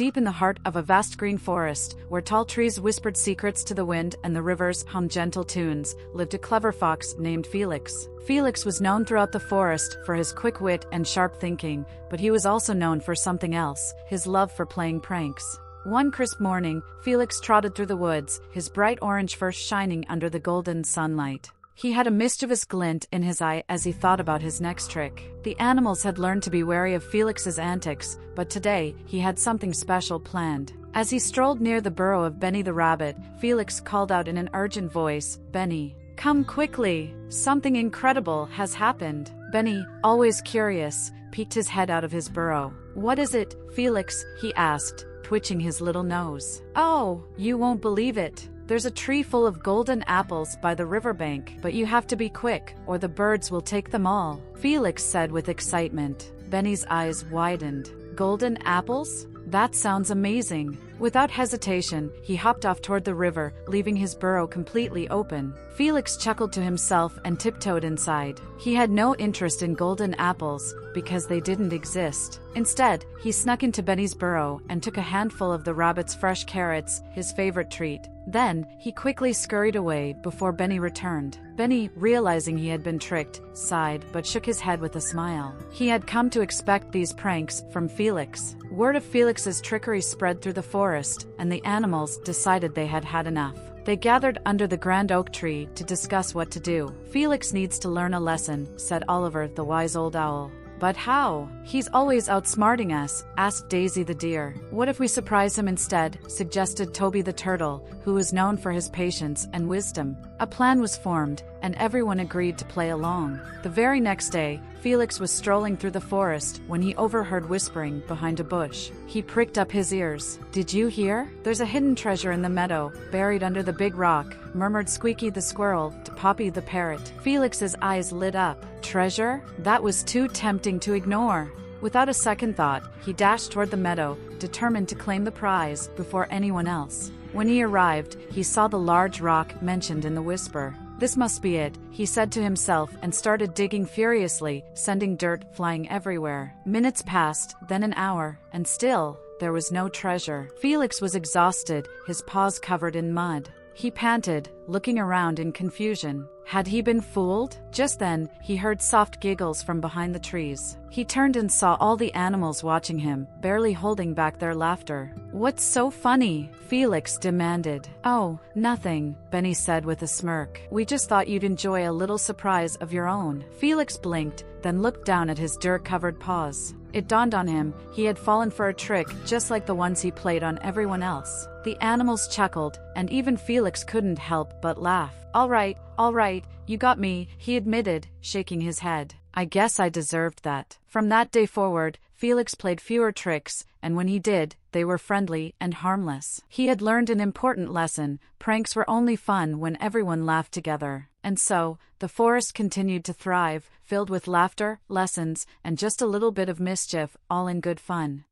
deep in the heart of a vast green forest, where tall trees whispered secrets to the wind and the rivers hummed gentle tunes, lived a clever fox named Felix. Felix was known throughout the forest for his quick wit and sharp thinking, but he was also known for something else: his love for playing pranks. One crisp morning, Felix trotted through the woods, his bright orange fur shining under the golden sunlight. He had a mischievous glint in his eye as he thought about his next trick. The animals had learned to be wary of Felix's antics, but today he had something special planned. As he strolled near the burrow of Benny the rabbit, Felix called out in an urgent voice, "Benny, come quickly! Something incredible has happened." Benny, always curious, peeked his head out of his burrow. "What is it, Felix?" he asked, twitching his little nose. "Oh, you won't believe it. There's a tree full of golden apples by the riverbank, but you have to be quick, or the birds will take them all," Felix said with excitement. Benny's eyes widened. "Golden apples? That sounds amazing." Without hesitation, he hopped off toward the river, leaving his burrow completely open. Felix chuckled to himself and tiptoed inside. He had no interest in golden apples, because they didn't exist. Instead, he snuck into Benny's burrow and took a handful of the rabbit's fresh carrots, his favorite treat. Then, he quickly scurried away before Benny returned. Benny, realizing he had been tricked, sighed but shook his head with a smile. He had come to expect these pranks from Felix. Word of Felix's trickery spread through the forest, and the animals decided they had had enough. They gathered under the grand oak tree to discuss what to do. "Felix needs to learn a lesson," said Oliver the wise old owl. "But how? He's always outsmarting us," asked Daisy the deer. "What if we surprise him instead?" suggested Toby the turtle, who was known for his patience and wisdom. A plan was formed, and everyone agreed to play along. The very next day, Felix was strolling through the forest when he overheard whispering behind a bush. He pricked up his ears. "Did you hear? There's a hidden treasure in the meadow, buried under the big rock," murmured Squeaky the squirrel to Poppy the parrot. Felix's eyes lit up. Treasure? That was too tempting to ignore. Without a second thought, he dashed toward the meadow, determined to claim the prize before anyone else. When he arrived, he saw the large rock mentioned in the whisper. "This must be it," he said to himself and started digging furiously, sending dirt flying everywhere. Minutes passed, then an hour, and still, there was no treasure. Felix was exhausted, his paws covered in mud. He panted, looking around in confusion. Had he been fooled? Just then, he heard soft giggles from behind the trees. He turned and saw all the animals watching him, barely holding back their laughter. "What's so funny?" Felix demanded. "Oh, nothing," Benny said with a smirk. "We just thought you'd enjoy a little surprise of your own." Felix blinked, then looked down at his dirt-covered paws. It dawned on him, he had fallen for a trick just like the ones he played on everyone else. The animals chuckled, and even Felix couldn't help but laugh. All right, you got me," he admitted, shaking his head. "I guess I deserved that." From that day forward, Felix played fewer tricks, and when he did, they were friendly and harmless. He had learned an important lesson: pranks were only fun when everyone laughed together. And so, the forest continued to thrive, filled with laughter, lessons, and just a little bit of mischief, all in good fun.